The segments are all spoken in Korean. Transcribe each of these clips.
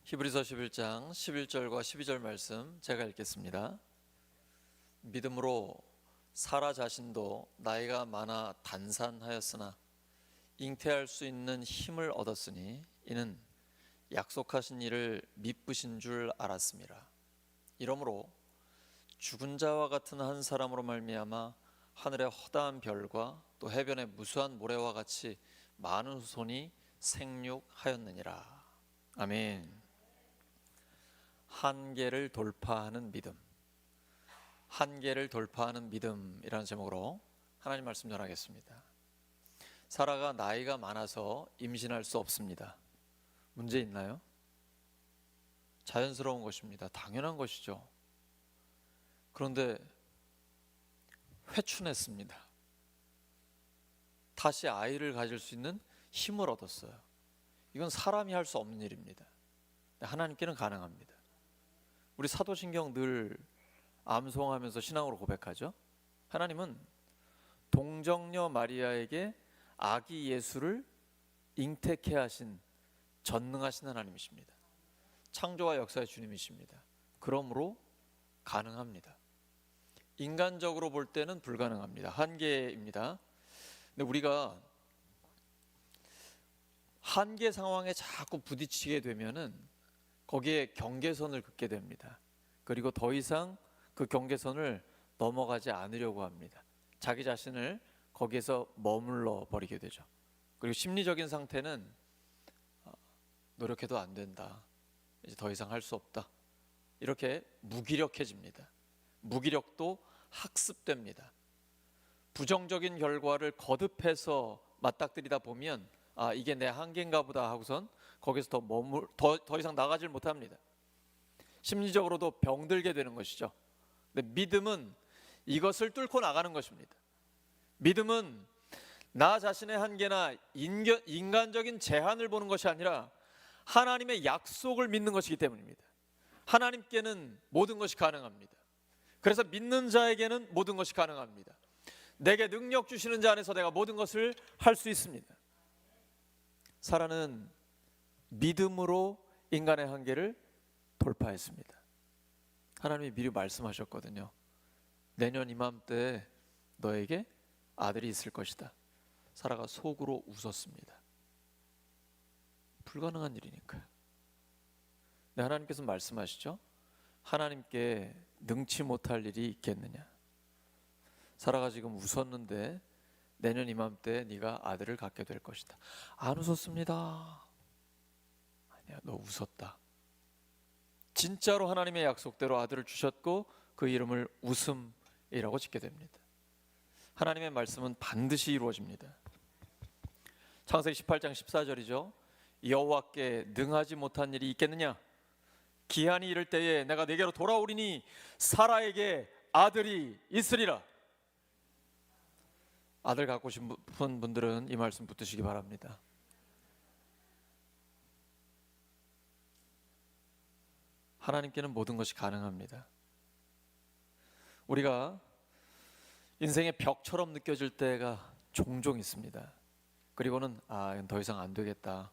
히브리서 11장 11절과 12절 말씀 제가 읽겠습니다. 믿음으로 사라 자신도 나이가 많아 단산하였으나 잉태할 수 있는 힘을 얻었으니 이는 약속하신 이를 미쁘신 줄 알았습니다. 이러므로 죽은 자와 같은 한 사람으로 말미암아 하늘의 허다한 별과 또 해변의 무수한 모래와 같이 많은 후손이 생육하였느니라. 아멘. 한계를 돌파하는 믿음, 한계를 돌파하는 믿음이라는 제목으로 하나님 말씀 전하겠습니다. 사라가 나이가 많아서 임신할 수 없습니다. 문제 있나요? 자연스러운 것입니다. 당연한 것이죠. 그런데 회춘했습니다. 다시 아이를 가질 수 있는 힘을 얻었어요. 이건 사람이 할 수 없는 일입니다. 하나님께는 가능합니다. 우리 사도신경 늘 암송하면서 신앙으로 고백하죠. 하나님은 동정녀 마리아에게 아기 예수를 잉태케 하신 전능하신 하나님이십니다. 창조와 역사의 주님이십니다. 그러므로 가능합니다. 인간적으로 볼 때는 불가능합니다. 한계입니다. 근데 우리가 한계 상황에 자꾸 부딪히게 되면은 거기에 경계선을 긋게 됩니다. 그리고 더 이상 그 경계선을 넘어가지 않으려고 합니다. 자기 자신을 거기에서 머물러 버리게 되죠. 그리고 심리적인 상태는 노력해도 안 된다. 이제 더 이상 할 수 없다. 이렇게 무기력해집니다. 무기력도 학습됩니다. 부정적인 결과를 거듭해서 맞닥뜨리다 보면 이게 내 한계인가 보다 하고선 거기서 더 이상 나가질 못합니다. 심리적으로도 병들게 되는 것이죠. 근데 믿음은 이것을 뚫고 나가는 것입니다. 믿음은 나 자신의 한계나 인간적인 제한을 보는 것이 아니라 하나님의 약속을 믿는 것이기 때문입니다. 하나님께는 모든 것이 가능합니다. 그래서 믿는 자에게는 모든 것이 가능합니다. 내게 능력 주시는 자 안에서 내가 모든 것을 할 수 있습니다. 사라는 믿음으로 인간의 한계를 돌파했습니다. 하나님이 미리 말씀하셨거든요. 내년 이맘때 너에게 아들이 있을 것이다. 사라가 속으로 웃었습니다. 불가능한 일이니까요. 네, 하나님께서 말씀하시죠. 하나님께 능치 못할 일이 있겠느냐. 사라가 지금 웃었는데 내년 이맘때 네가 아들을 갖게 될 것이다. 안 웃었습니다. 아니야, 너 웃었다. 진짜로 하나님의 약속대로 아들을 주셨고 그 이름을 웃음이라고 짓게 됩니다. 하나님의 말씀은 반드시 이루어집니다. 창세기 18장 14절이죠. 여호와께 능하지 못한 일이 있겠느냐. 기한이 이를 때에 내가 내게로 돌아오리니 사라에게 아들이 있으리라. 아들 갖고 싶은 분들은 이 말씀 붙드시기 바랍니다. 하나님께는 모든 것이 가능합니다. 우리가 인생의 벽처럼 느껴질 때가 종종 있습니다. 그리고는 이건 더 이상 안 되겠다.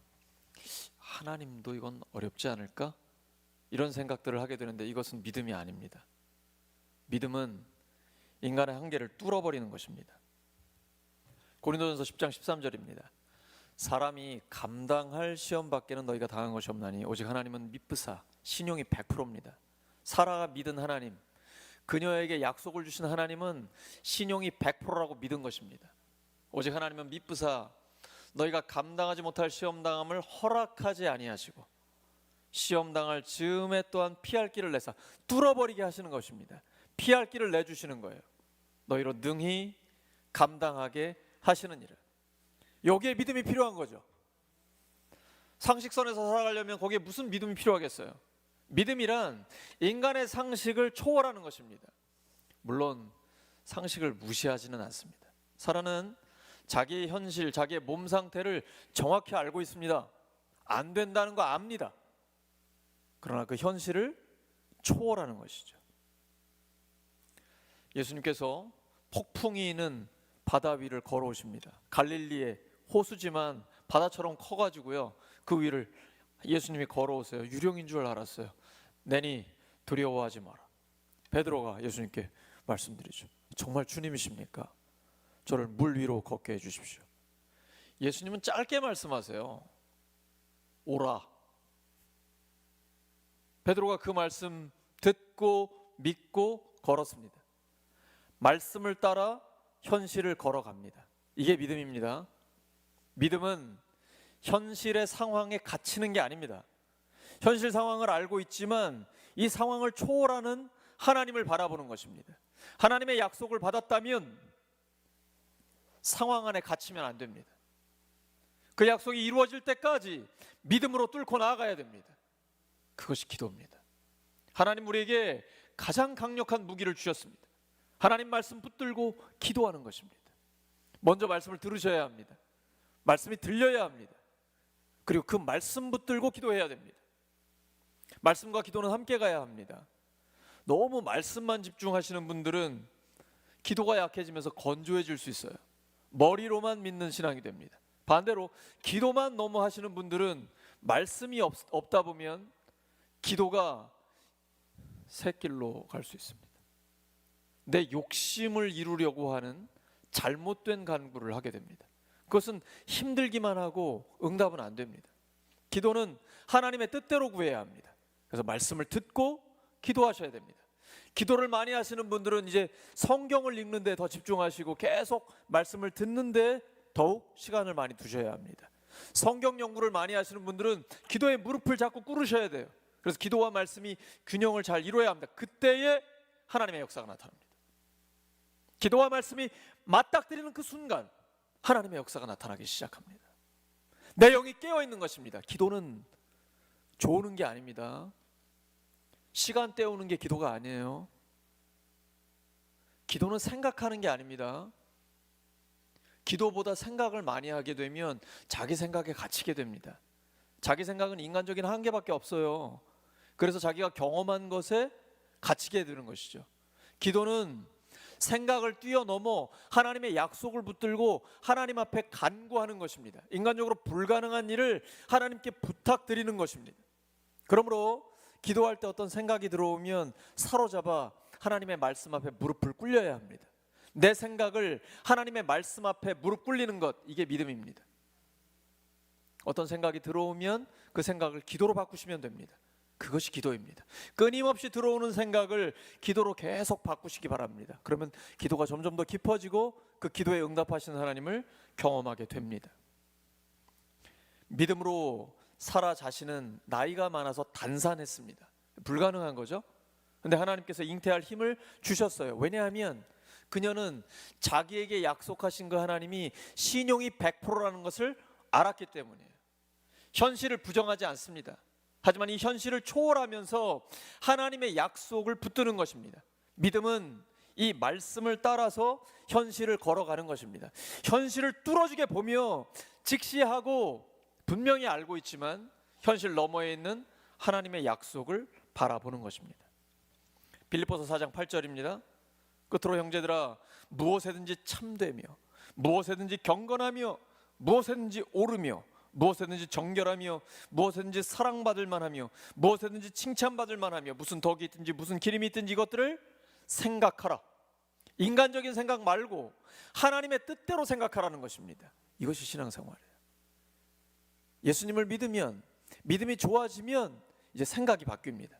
하나님도 이건 어렵지 않을까? 이런 생각들을 하게 되는데 이것은 믿음이 아닙니다. 믿음은 인간의 한계를 뚫어버리는 것입니다. 고린도전서 10장 13절입니다. 사람이 감당할 시험 밖에는 너희가 당한 것이 없나니 오직 하나님은 미쁘사 신용이 100%입니다. 사라가 믿은 하나님, 그녀에게 약속을 주신 하나님은 신용이 100%라고 믿은 것입니다. 오직 하나님은 미쁘사 너희가 감당하지 못할 시험당함을 허락하지 아니하시고 시험당할 즈음에 또한 피할 길을 내사 뚫어버리게 하시는 것입니다. 피할 길을 내주시는 거예요. 너희로 능히 감당하게 하시는 일을. 여기에 믿음이 필요한 거죠. 상식선에서 살아가려면 거기에 무슨 믿음이 필요하겠어요? 믿음이란 인간의 상식을 초월하는 것입니다. 물론 상식을 무시하지는 않습니다. 사라는 자기의 현실, 자기의 몸 상태를 정확히 알고 있습니다. 안 된다는 거 압니다. 그러나 그 현실을 초월하는 것이죠. 예수님께서 폭풍이 있는 바다 위를 걸어오십니다. 갈릴리의 호수지만 바다처럼 커가지고요, 그 위를 예수님이 걸어오세요. 유령인 줄 알았어요. 내니 두려워하지 마라. 베드로가 예수님께 말씀드리죠. 정말 주님이십니까? 저를 물 위로 걷게 해주십시오. 예수님은 짧게 말씀하세요. 오라. 베드로가 그 말씀 듣고 믿고 걸었습니다. 말씀을 따라 현실을 걸어갑니다. 이게 믿음입니다. 믿음은 현실의 상황에 갇히는 게 아닙니다. 현실 상황을 알고 있지만 이 상황을 초월하는 하나님을 바라보는 것입니다. 하나님의 약속을 받았다면 상황 안에 갇히면 안 됩니다. 그 약속이 이루어질 때까지 믿음으로 뚫고 나아가야 됩니다. 그것이 기도입니다. 하나님 우리에게 가장 강력한 무기를 주셨습니다. 하나님 말씀 붙들고 기도하는 것입니다. 먼저 말씀을 들으셔야 합니다. 말씀이 들려야 합니다. 그리고 그 말씀 붙들고 기도해야 됩니다. 말씀과 기도는 함께 가야 합니다. 너무 말씀만 집중하시는 분들은 기도가 약해지면서 건조해질 수 있어요. 머리로만 믿는 신앙이 됩니다. 반대로 기도만 너무 하시는 분들은 말씀이 없다 보면 기도가 새길로 갈 수 있습니다. 내 욕심을 이루려고 하는 잘못된 간구를 하게 됩니다. 그것은 힘들기만 하고 응답은 안 됩니다. 기도는 하나님의 뜻대로 구해야 합니다. 그래서 말씀을 듣고 기도하셔야 됩니다. 기도를 많이 하시는 분들은 이제 성경을 읽는 데 더 집중하시고 계속 말씀을 듣는 데 더욱 시간을 많이 두셔야 합니다. 성경 연구를 많이 하시는 분들은 기도에 무릎을 자꾸 꿇으셔야 돼요. 그래서 기도와 말씀이 균형을 잘 이루어야 합니다. 그때에 하나님의 역사가 나타납니다. 기도와 말씀이 맞닥뜨리는 그 순간 하나님의 역사가 나타나기 시작합니다. 내 영이 깨어있는 것입니다. 기도는 조는 게 아닙니다. 시간 때우는 게 기도가 아니에요. 기도는 생각하는 게 아닙니다. 기도보다 생각을 많이 하게 되면 자기 생각에 갇히게 됩니다. 자기 생각은 인간적인 한계밖에 없어요. 그래서 자기가 경험한 것에 갇히게 되는 것이죠. 기도는 생각을 뛰어넘어 하나님의 약속을 붙들고 하나님 앞에 간구하는 것입니다. 인간적으로 불가능한 일을 하나님께 부탁드리는 것입니다. 그러므로 기도할 때 어떤 생각이 들어오면 사로잡아 하나님의 말씀 앞에 무릎을 꿇려야 합니다. 내 생각을 하나님의 말씀 앞에 무릎 꿇리는 것, 이게 믿음입니다. 어떤 생각이 들어오면 그 생각을 기도로 바꾸시면 됩니다. 그것이 기도입니다. 끊임없이 들어오는 생각을 기도로 계속 바꾸시기 바랍니다. 그러면 기도가 점점 더 깊어지고 그 기도에 응답하시는 하나님을 경험하게 됩니다. 믿음으로 사라 자신은 나이가 많아서 단산했습니다. 불가능한 거죠. 그런데 하나님께서 잉태할 힘을 주셨어요. 왜냐하면 그녀는 자기에게 약속하신 그 하나님이 신용이 100%라는 것을 알았기 때문이에요. 현실을 부정하지 않습니다. 하지만 이 현실을 초월하면서 하나님의 약속을 붙드는 것입니다. 믿음은 이 말씀을 따라서 현실을 걸어가는 것입니다. 현실을 뚫어지게 보며 직시하고 분명히 알고 있지만 현실 너머에 있는 하나님의 약속을 바라보는 것입니다. 빌립보서 4장 8절입니다. 끝으로 형제들아, 무엇에든지 참되며 무엇에든지 경건하며 무엇에든지 옳으며 무엇에든지 정결하며 무엇에든지 사랑받을 만하며 무엇에든지 칭찬받을 만하며 무슨 덕이 있든지 무슨 기림이 있든지 이것들을 생각하라. 인간적인 생각 말고 하나님의 뜻대로 생각하라는 것입니다. 이것이 신앙생활이에요. 예수님을 믿으면, 믿음이 좋아지면 이제 생각이 바뀝니다.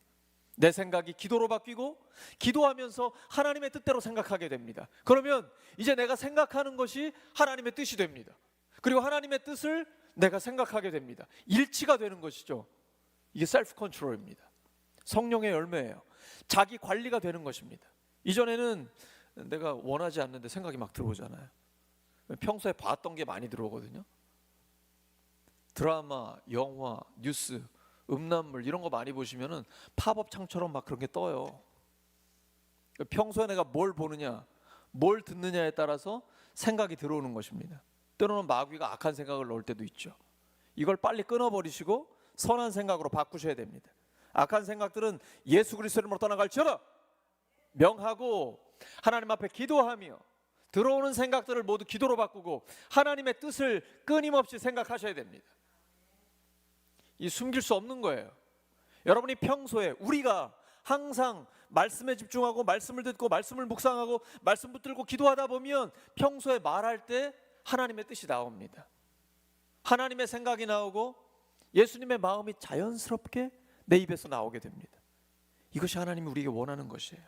내 생각이 기도로 바뀌고 기도하면서 하나님의 뜻대로 생각하게 됩니다. 그러면 이제 내가 생각하는 것이 하나님의 뜻이 됩니다. 그리고 하나님의 뜻을 내가 생각하게 됩니다. 일치가 되는 것이죠. 이게 셀프 컨트롤입니다. 성령의 열매예요. 자기 관리가 되는 것입니다. 이전에는 내가 원하지 않는데 생각이 막 들어오잖아요. 평소에 봤던 게 많이 들어오거든요. 드라마, 영화, 뉴스, 음란물 이런 거 많이 보시면은 팝업창처럼 막 그런 게 떠요. 평소에 내가 뭘 보느냐, 뭘 듣느냐에 따라서 생각이 들어오는 것입니다. 때로는 마귀가 악한 생각을 넣을 때도 있죠. 이걸 빨리 끊어버리시고 선한 생각으로 바꾸셔야 됩니다. 악한 생각들은 예수 그리스도의 이름으로 떠나갈지어다 명하고 하나님 앞에 기도하며 들어오는 생각들을 모두 기도로 바꾸고 하나님의 뜻을 끊임없이 생각하셔야 됩니다. 이 숨길 수 없는 거예요. 여러분이 평소에 우리가 항상 말씀에 집중하고 말씀을 듣고 말씀을 묵상하고 말씀 붙들고 기도하다 보면 평소에 말할 때 하나님의 뜻이 나옵니다. 하나님의 생각이 나오고 예수님의 마음이 자연스럽게 내 입에서 나오게 됩니다. 이것이 하나님이 우리에게 원하는 것이에요.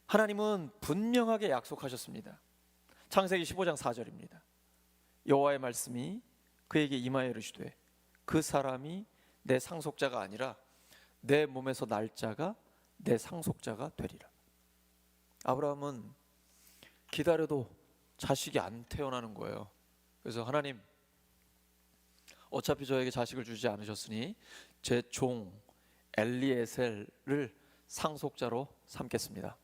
하나님은 분명하게 약속하셨습니다. 창세기 15장 4절입니다. 여호와의 말씀이 그에게 임하여 이르시되 그 사람이 내 상속자가 아니라 내 몸에서 날 자가 내 상속자가 되리라. 아브라함은 기다려도 자식이 안 태어나는 거예요. 그래서 하나님, 어차피 저에게 자식을 주지 않으셨으니 제 종 엘리에셀을 상속자로 삼겠습니다.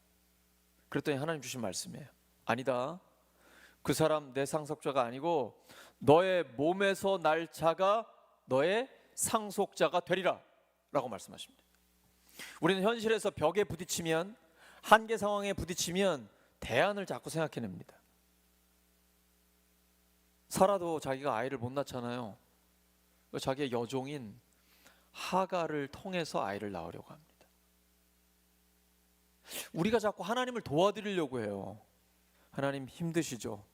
그랬더니 하나님 주신 말씀이에요. 아니다, 그 사람 내 상속자가 아니고 너의 몸에서 날 자가 너의 상속자가 되리라 라고 말씀하십니다. 우리는 현실에서 벽에 부딪히면, 한계 상황에 부딪히면 대안을 자꾸 생각해냅니다. 사라도 자기가 아이를 못 낳잖아요. 자기의 여종인 하가를 통해서 아이를 낳으려고 합니다. 우리가 자꾸 하나님을 도와드리려고 해요. 하나님 힘드시죠?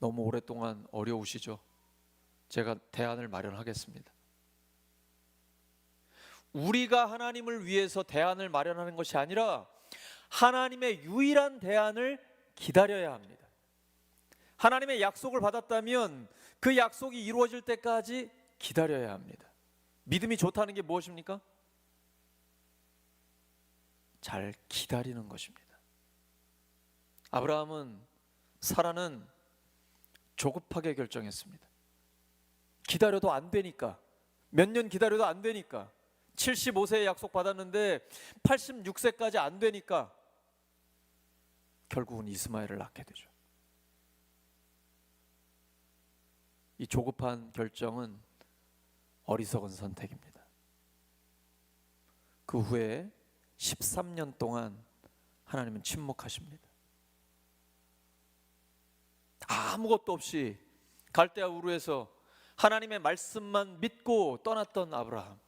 너무 오랫동안 어려우시죠? 제가 대안을 마련하겠습니다. 우리가 하나님을 위해서 대안을 마련하는 것이 아니라 하나님의 유일한 대안을 기다려야 합니다. 하나님의 약속을 받았다면 그 약속이 이루어질 때까지 기다려야 합니다. 믿음이 좋다는 게 무엇입니까? 잘 기다리는 것입니다. 아브라함은, 사라는 조급하게 결정했습니다. 기다려도 안 되니까, 몇 년 기다려도 안 되니까, 75세에 약속 받았는데 86세까지 안 되니까 결국은 이스마엘을 낳게 되죠. 이 조급한 결정은 어리석은 선택입니다. 그 후에 13년 동안 하나님은 침묵하십니다. 아무것도 없이 갈대아 우르에서 하나님의 말씀만 믿고 떠났던 아브라함,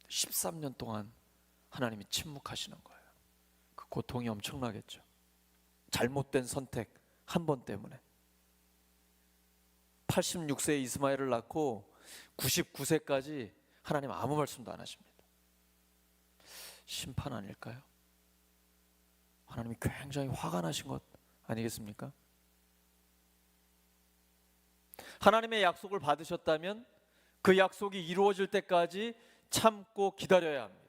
13년 동안 하나님이 침묵하시는 거예요. 그 고통이 엄청나겠죠. 잘못된 선택 한 번 때문에. 86세에 이스마엘을 낳고 99세까지 하나님 아무 말씀도 안 하십니다. 심판 아닐까요? 하나님이 굉장히 화가 나신 것 아니겠습니까? 하나님의 약속을 받으셨다면 그 약속이 이루어질 때까지 참고 기다려야 합니다.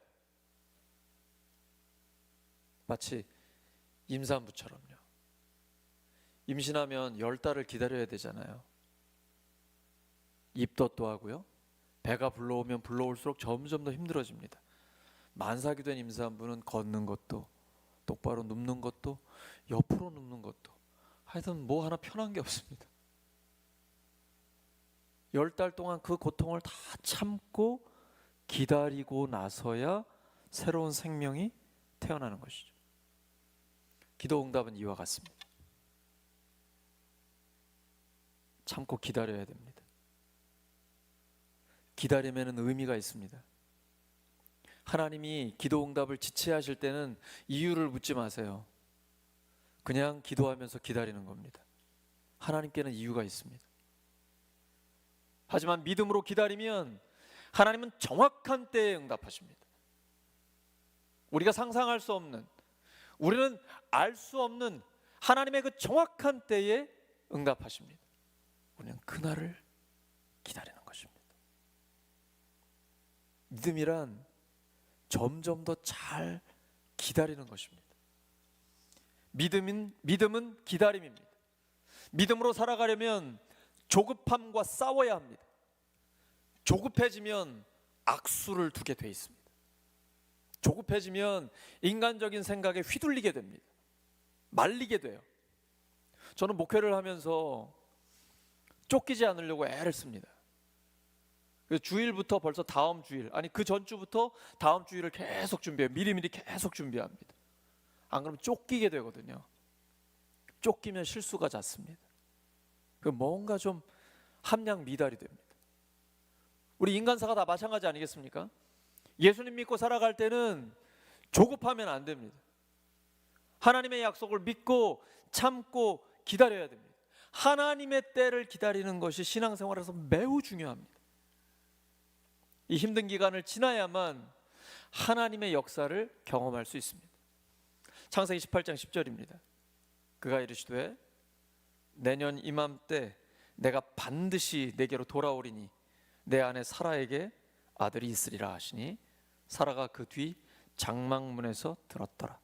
마치 임산부처럼요. 임신하면 10달을 기다려야 되잖아요. 입덧도 하고요. 배가 불러오면 불러올수록 점점 더 힘들어집니다. 만삭이 된 임산부는 걷는 것도, 똑바로 눕는 것도, 옆으로 눕는 것도, 하여튼 뭐 하나 편한 게 없습니다. 10달 동안 그 고통을 다 참고 기다리고 나서야 새로운 생명이 태어나는 것이죠. 기도 응답은 이와 같습니다. 참고 기다려야 됩니다. 기다림에는 의미가 있습니다. 하나님이 기도 응답을 지체하실 때는 이유를 묻지 마세요. 그냥 기도하면서 기다리는 겁니다. 하나님께는 이유가 있습니다. 하지만 믿음으로 기다리면 하나님은 정확한 때에 응답하십니다. 우리가 상상할 수 없는, 우리는 알 수 없는 하나님의 그 정확한 때에 응답하십니다. 우리는 그날을 기다리는 것입니다. 믿음이란 점점 더 잘 기다리는 것입니다. 믿음은 기다림입니다. 믿음으로 살아가려면 조급함과 싸워야 합니다. 조급해지면 악수를 두게 돼 있습니다. 조급해지면 인간적인 생각에 휘둘리게 됩니다. 말리게 돼요. 저는 목회를 하면서 쫓기지 않으려고 애를 씁니다. 그래서 주일부터 벌써 다음 주일, 아니 그 전주부터 다음 주일을 계속 준비해요. 미리미리 계속 준비합니다. 안 그러면 쫓기게 되거든요. 쫓기면 실수가 잦습니다. 뭔가 좀 함량 미달이 됩니다. 우리 인간사가 다 마찬가지 아니겠습니까? 예수님 믿고 살아갈 때는 조급하면 안 됩니다. 하나님의 약속을 믿고 참고 기다려야 됩니다. 하나님의 때를 기다리는 것이 신앙생활에서 매우 중요합니다. 이 힘든 기간을 지나야만 하나님의 역사를 경험할 수 있습니다. 창세기 18장 10절입니다. 그가 이르시되 내년 이맘때 내가 반드시 내게로 돌아오리니 내 아내 사라에게 아들이 있으리라 하시니 사라가 그 뒤 장막문에서 들었더라.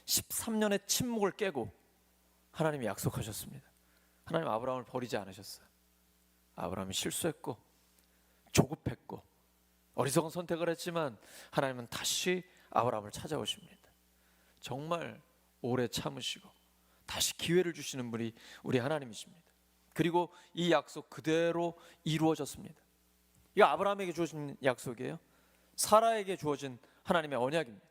13년의 침묵을 깨고 하나님이 약속하셨습니다. 하나님 아브라함을 버리지 않으셨어요. 아브라함이 실수했고 조급했고 어리석은 선택을 했지만 하나님은 다시 아브라함을 찾아오십니다. 정말 오래 참으시고 다시 기회를 주시는 분이 우리 하나님이십니다. 그리고 이 약속 그대로 이루어졌습니다. 이거 아브라함에게 주어진 약속이에요. 사라에게 주어진 하나님의 언약입니다.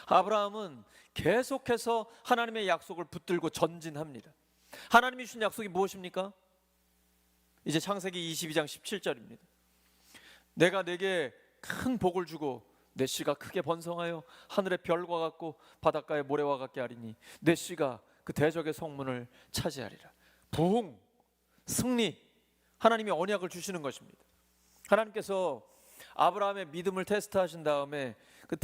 아브라함은 계속해서 하나님의 약속을 붙들고 전진합니다. 하나님이 주신 약속이 무엇입니까? 이제 창세기 22장 17절입니다. 내가 내게 큰 복을 주고 내 씨가 크게 번성하여 하늘의 별과 같고 바닷가의 모래와 같게 하리니 내 씨가 그 대적의 성문을 차지하리라. 부흥, 승리, 하나님이 언약을 주시는 것입니다. 하나님께서 아브라함의 믿음을 테스트하신 다음에 그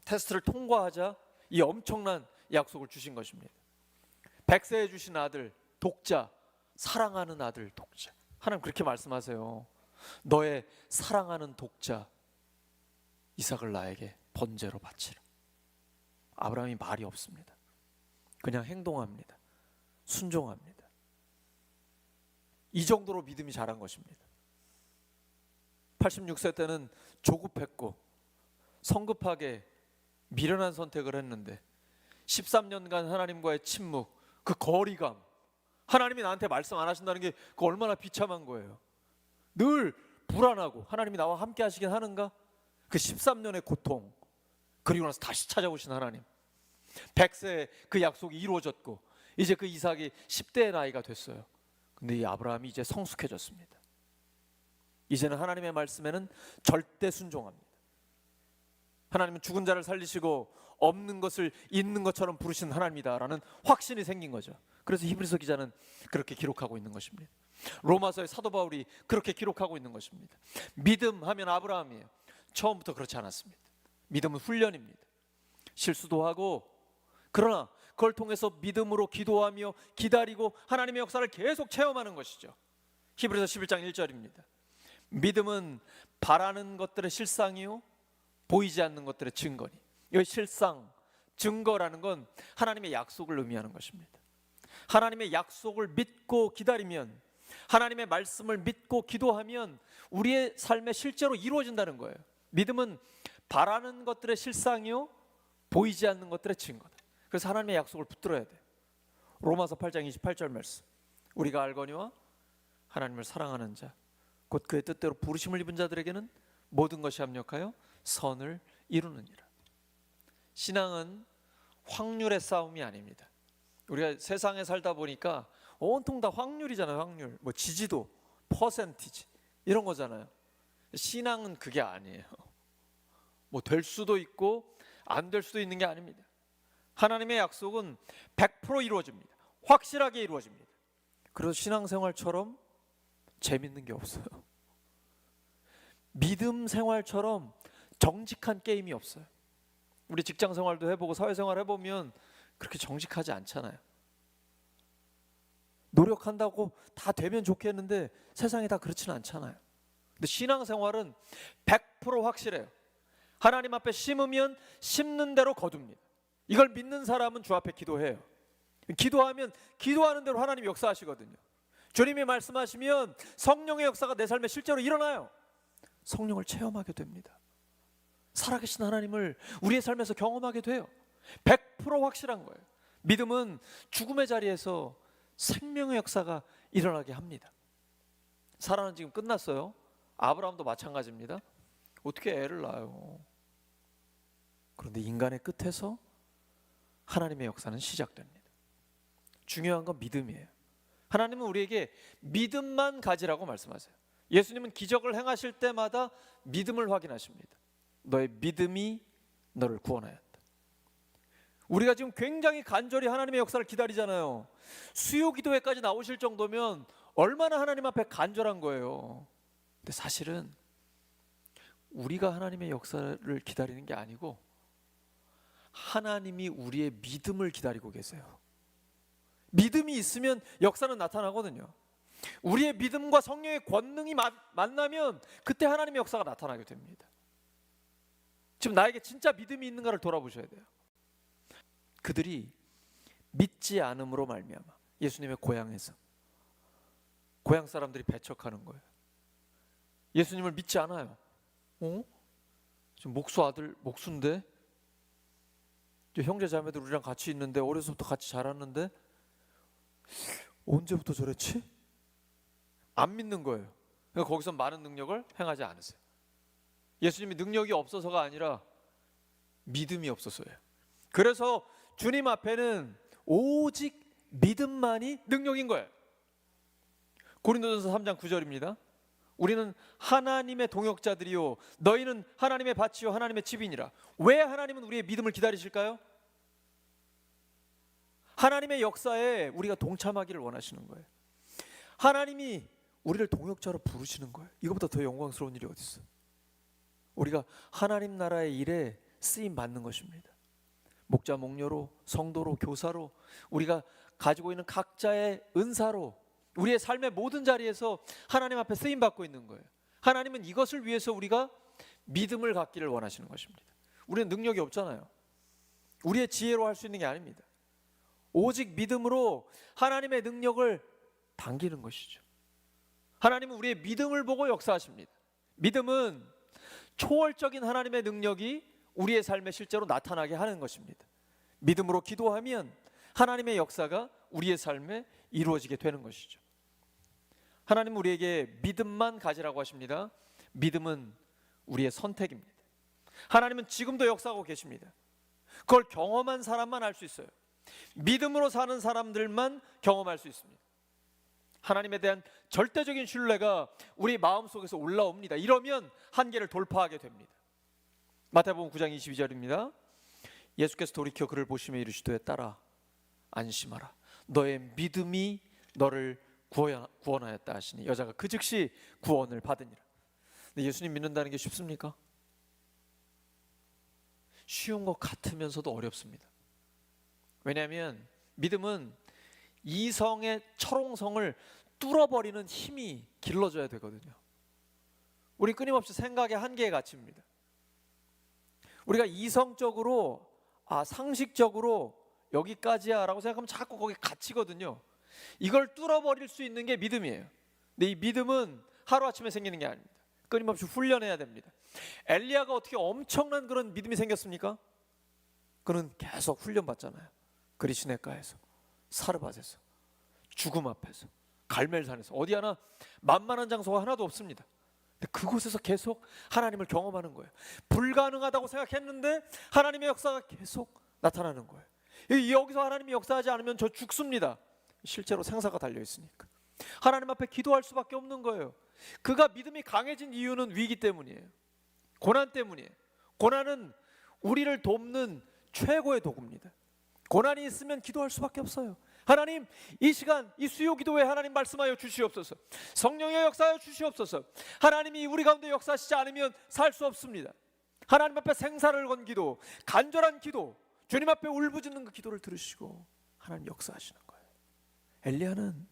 테스트를 통과하자 이 엄청난 약속을 주신 것입니다. 백세에 주신 아들 독자, 사랑하는 아들 독자. 하나님 그렇게 말씀하세요. 너의 사랑하는 독자 이삭을 나에게 번제로 바치라. 아브라함이 말이 없습니다. 그냥 행동합니다. 순종합니다. 이 정도로 믿음이 자란 것입니다. 86세 때는 조급했고 성급하게 미련한 선택을 했는데 13년간 하나님과의 침묵, 그 거리감, 하나님이 나한테 말씀 안 하신다는 게 그 얼마나 비참한 거예요. 늘 불안하고 하나님이 나와 함께 하시긴 하는가? 그 13년의 고통, 그리고 나서 다시 찾아오신 하나님. 100세에 그 약속이 이루어졌고 이제 그 이삭이 10대의 나이가 됐어요. 근데 이 아브라함이 이제 성숙해졌습니다. 이제는 하나님의 말씀에는 절대 순종합니다. 하나님은 죽은 자를 살리시고 없는 것을 있는 것처럼 부르신 하나님이다라는 확신이 생긴 거죠. 그래서 히브리서 기자는 그렇게 기록하고 있는 것입니다. 로마서의 사도 바울이 그렇게 기록하고 있는 것입니다. 믿음 하면 아브라함이에요. 처음부터 그렇지 않았습니다. 믿음은 훈련입니다. 실수도 하고 그러나 그걸 통해서 믿음으로 기도하며 기다리고 하나님의 역사를 계속 체험하는 것이죠. 히브리서 11장 1절입니다. 믿음은 바라는 것들의 실상이요 보이지 않는 것들의 증거니. 이 실상, 증거라는 건 하나님의 약속을 의미하는 것입니다. 하나님의 약속을 믿고 기다리면, 하나님의 말씀을 믿고 기도하면 우리의 삶에 실제로 이루어진다는 거예요. 믿음은 바라는 것들의 실상이요 보이지 않는 것들의 증거다. 그래서 하나님의 약속을 붙들어야 돼요. 로마서 8장 28절 말씀. 우리가 알거니와 하나님을 사랑하는 자 곧 그의 뜻대로 부르심을 입은 자들에게는 모든 것이 합력하여 선을 이루느니라. 신앙은 확률의 싸움이 아닙니다. 우리가 세상에 살다 보니까 온통 다 확률이잖아요. 확률, 뭐 지지도, 퍼센티지 이런 거잖아요. 신앙은 그게 아니에요. 뭐 될 수도 있고 안 될 수도 있는 게 아닙니다. 하나님의 약속은 100% 이루어집니다. 확실하게 이루어집니다. 그래서 신앙생활처럼 재밌는 게 없어요. 믿음 생활처럼 정직한 게임이 없어요. 우리 직장 생활도 해보고 사회생활 해보면 그렇게 정직하지 않잖아요. 노력한다고 다 되면 좋겠는데 세상이 다 그렇지는 않잖아요. 근데 신앙생활은 100% 확실해요. 하나님 앞에 심으면 심는 대로 거둡니다. 이걸 믿는 사람은 주 앞에 기도해요. 기도하면 기도하는 대로 하나님이 역사하시거든요. 주님이 말씀하시면 성령의 역사가 내 삶에 실제로 일어나요. 성령을 체험하게 됩니다. 살아계신 하나님을 우리의 삶에서 경험하게 돼요. 100% 확실한 거예요. 믿음은 죽음의 자리에서 생명의 역사가 일어나게 합니다. 사라는 지금 끝났어요. 아브라함도 마찬가지입니다. 어떻게 애를 낳아요? 그런데 인간의 끝에서 하나님의 역사는 시작됩니다. 중요한 건 믿음이에요. 하나님은 우리에게 믿음만 가지라고 말씀하세요. 예수님은 기적을 행하실 때마다 믿음을 확인하십니다. 너의 믿음이 너를 구원하였다. 우리가 지금 굉장히 간절히 하나님의 역사를 기다리잖아요. 수요 기도회까지 나오실 정도면 얼마나 하나님 앞에 간절한 거예요. 근데 사실은 우리가 하나님의 역사를 기다리는 게 아니고 하나님이 우리의 믿음을 기다리고 계세요. 믿음이 있으면 역사는 나타나거든요. 우리의 믿음과 성령의 권능이 만나면 그때 하나님의 역사가 나타나게 됩니다. 지금 나에게 진짜 믿음이 있는가를 돌아보셔야 돼요. 그들이 믿지 않음으로 말미암아 예수님의 고향에서 고향 사람들이 배척하는 거예요. 예수님을 믿지 않아요. 지금 목수 아들 목수인데, 형제 자매들 우리랑 같이 있는데, 어려서부터 같이 자랐는데 언제부터 저랬지? 안 믿는 거예요. 그러니까 거기서 많은 능력을 행하지 않으세요. 예수님이 능력이 없어서가 아니라 믿음이 없어서예요. 그래서 주님 앞에는 오직 믿음만이 능력인 거예요. 고린도전서 3장 9절입니다. 우리는 하나님의 동역자들이요 너희는 하나님의 밭이요 하나님의 집이니라. 왜 하나님은 우리의 믿음을 기다리실까요? 하나님의 역사에 우리가 동참하기를 원하시는 거예요. 하나님이 우리를 동역자로 부르시는 거예요. 이것보다 더 영광스러운 일이 어디 있어? 우리가 하나님 나라의 일에 쓰임 받는 것입니다. 목자, 목녀로, 성도로, 교사로, 우리가 가지고 있는 각자의 은사로 우리의 삶의 모든 자리에서 하나님 앞에 쓰임 받고 있는 거예요. 하나님은 이것을 위해서 우리가 믿음을 갖기를 원하시는 것입니다. 우리는 능력이 없잖아요. 우리의 지혜로 할 수 있는 게 아닙니다. 오직 믿음으로 하나님의 능력을 당기는 것이죠. 하나님은 우리의 믿음을 보고 역사하십니다. 믿음은 초월적인 하나님의 능력이 우리의 삶에 실제로 나타나게 하는 것입니다. 믿음으로 기도하면 하나님의 역사가 우리의 삶에 이루어지게 되는 것이죠. 하나님은 우리에게 믿음만 가지라고 하십니다. 믿음은 우리의 선택입니다. 하나님은 지금도 역사하고 계십니다. 그걸 경험한 사람만 알 수 있어요. 믿음으로 사는 사람들만 경험할 수 있습니다. 하나님에 대한 절대적인 신뢰가 우리 마음속에서 올라옵니다. 이러면 한계를 돌파하게 됩니다. 마태복음 9장 22절입니다. 예수께서 돌이켜 그를 보시며 이르시되 딸아 안심하라 너의 믿음이 너를 구원하였다 하시니 여자가 그 즉시 구원을 받으니라. 근데 예수님 믿는다는 게 쉽습니까? 쉬운 것 같으면서도 어렵습니다. 왜냐하면 믿음은 이성의 철옹성을 뚫어버리는 힘이 길러져야 되거든요. 우리 끊임없이 생각의 한계에 갇힙니다. 우리가 이성적으로 상식적으로 여기까지야 라고 생각하면 자꾸 거기 갇히거든요. 이걸 뚫어버릴 수 있는 게 믿음이에요. 근데 이 믿음은 하루아침에 생기는 게 아닙니다. 끊임없이 훈련해야 됩니다. 엘리야가 어떻게 엄청난 그런 믿음이 생겼습니까? 그는 계속 훈련받잖아요. 그리시네가에서, 사르밧에서, 죽음 앞에서, 갈멜산에서, 어디 하나 만만한 장소가 하나도 없습니다. 근데 그곳에서 계속 하나님을 경험하는 거예요. 불가능하다고 생각했는데 하나님의 역사가 계속 나타나는 거예요. 여기서 하나님이 역사하지 않으면 저 죽습니다. 실제로 생사가 달려있으니까 하나님 앞에 기도할 수밖에 없는 거예요. 그가 믿음이 강해진 이유는 위기 때문이에요. 고난 때문이에요. 고난은 우리를 돕는 최고의 도구입니다. 고난이 있으면 기도할 수밖에 없어요. 하나님, 이 시간 이 수요 기도에 하나님 말씀하여 주시옵소서. 성령의 역사하여 주시옵소서. 하나님이 우리 가운데 역사하시지 않으면 살 수 없습니다. 하나님 앞에 생사를 건 기도, 간절한 기도, 주님 앞에 울부짖는 그 기도를 들으시고 하나님 역사하시는 거예요. 엘리야는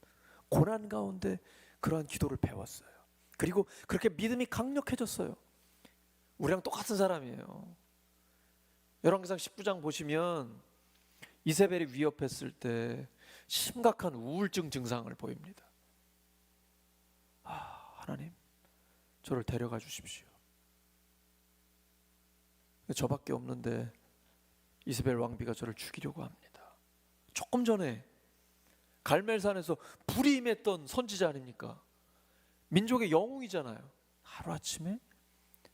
고난 가운데 그러한 기도를 배웠어요. 그리고 그렇게 믿음이 강력해졌어요. 우리랑 똑같은 사람이에요. 열왕기상 19장 보시면 이세벨이 위협했을 때 심각한 우울증 증상을 보입니다. 하나님, 저를 데려가 주십시오. 저밖에 없는데 이세벨 왕비가 저를 죽이려고 합니다. 조금 전에 갈멜산에서 불이 임했던 선지자 아닙니까? 민족의 영웅이잖아요. 하루아침에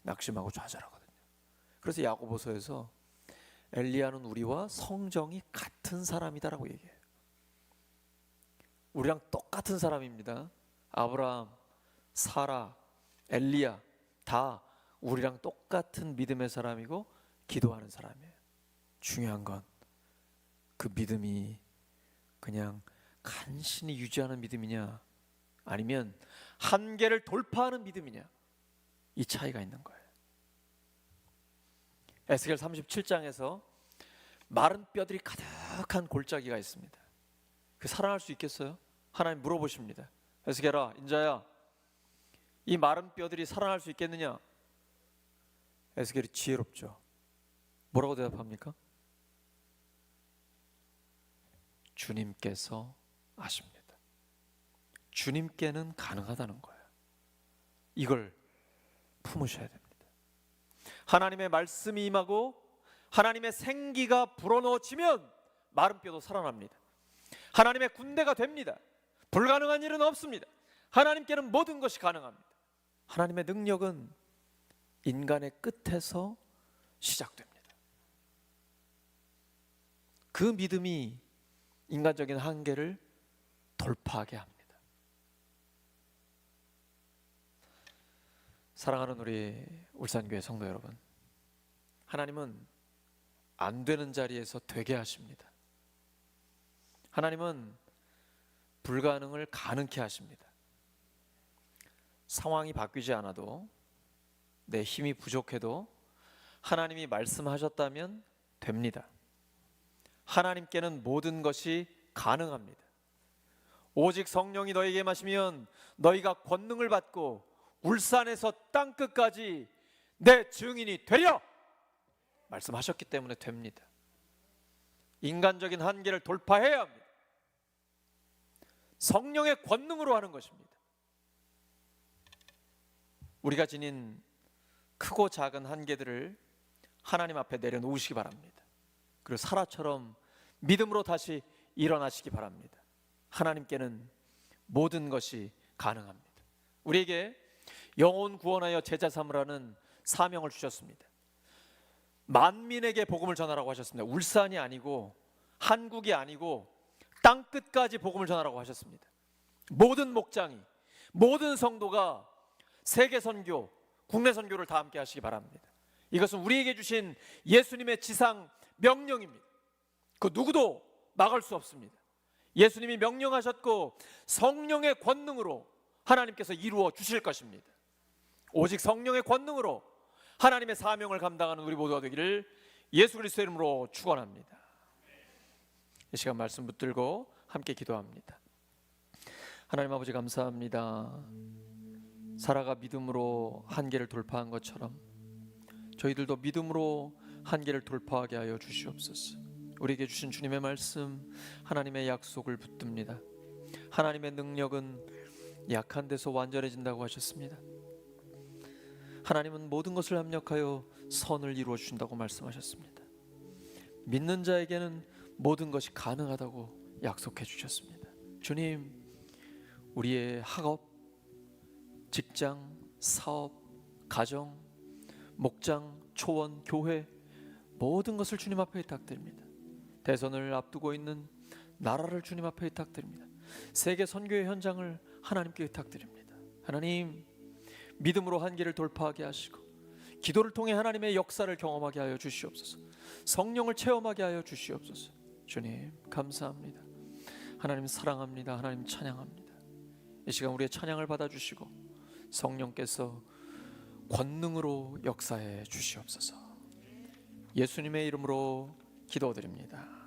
낙심하고 좌절하거든요. 그래서 야고보서에서 엘리야는 우리와 성정이 같은 사람이다라고 얘기해요. 우리랑 똑같은 사람입니다. 아브라함, 사라, 엘리야 다 우리랑 똑같은 믿음의 사람이고 기도하는 사람이에요. 중요한 건 그 믿음이 그냥 간신히 유지하는 믿음이냐 아니면 한계를 돌파하는 믿음이냐, 이 차이가 있는 거예요. 에스겔 37장에서 마른 뼈들이 가득한 골짜기가 있습니다. 그 살아날 수 있겠어요? 하나님 물어보십니다. 에스겔아, 인자야, 이 마른 뼈들이 살아날 수 있겠느냐? 에스겔이 지혜롭죠. 뭐라고 대답합니까? 주님께서 아십니다. 주님께는 가능하다는 거예요. 이걸 품으셔야 됩니다. 하나님의 말씀이 임하고 하나님의 생기가 불어넣어지면 마른 뼈도 살아납니다. 하나님의 군대가 됩니다. 불가능한 일은 없습니다. 하나님께는 모든 것이 가능합니다. 하나님의 능력은 인간의 끝에서 시작됩니다. 그 믿음이 인간적인 한계를 돌파하게 합니다. 사랑하는 우리 울산교회 성도 여러분, 하나님은 안 되는 자리에서 되게 하십니다. 하나님은 불가능을 가능케 하십니다. 상황이 바뀌지 않아도, 내 힘이 부족해도 하나님이 말씀하셨다면 됩니다. 하나님께는 모든 것이 가능합니다. 오직 성령이 너희에게 마시면 너희가 권능을 받고 울산에서 땅끝까지 내 증인이 되려 말씀하셨기 때문에 됩니다. 인간적인 한계를 돌파해야 합니다. 성령의 권능으로 하는 것입니다. 우리가 지닌 크고 작은 한계들을 하나님 앞에 내려놓으시기 바랍니다. 그리고 사라처럼 믿음으로 다시 일어나시기 바랍니다. 하나님께는 모든 것이 가능합니다. 우리에게 영혼 구원하여 제자 삼으라는 사명을 주셨습니다. 만민에게 복음을 전하라고 하셨습니다. 울산이 아니고 한국이 아니고 땅끝까지 복음을 전하라고 하셨습니다. 모든 목장이, 모든 성도가 세계 선교, 국내 선교를 다 함께 하시기 바랍니다. 이것은 우리에게 주신 예수님의 지상 명령입니다. 그 누구도 막을 수 없습니다. 예수님이 명령하셨고 성령의 권능으로 하나님께서 이루어 주실 것입니다. 오직 성령의 권능으로 하나님의 사명을 감당하는 우리 모두가 되기를 예수 그리스도의 이름으로 축원합니다. 이 시간 말씀 붙들고 함께 기도합니다. 하나님 아버지, 감사합니다. 사라가 믿음으로 한계를 돌파한 것처럼 저희들도 믿음으로 한계를 돌파하게 하여 주시옵소서. 우리에게 주신 주님의 말씀, 하나님의 약속을 붙듭니다. 하나님의 능력은 약한 데서 완전해진다고 하셨습니다. 하나님은 모든 것을 합력하여 선을 이루어 주신다고 말씀하셨습니다. 믿는 자에게는 모든 것이 가능하다고 약속해 주셨습니다. 주님, 우리의 학업, 직장, 사업, 가정, 목장, 초원, 교회 모든 것을 주님 앞에 의탁드립니다. 대선을 앞두고 있는 나라를 주님 앞에 의탁드립니다. 세계 선교의 현장을 하나님께 의탁드립니다. 하나님, 믿음으로 한계를 돌파하게 하시고 기도를 통해 하나님의 역사를 경험하게 하여 주시옵소서. 성령을 체험하게 하여 주시옵소서. 주님, 감사합니다. 하나님 사랑합니다. 하나님 찬양합니다. 이 시간 우리의 찬양을 받아주시고 성령께서 권능으로 역사해 주시옵소서. 예수님의 이름으로 기도드립니다.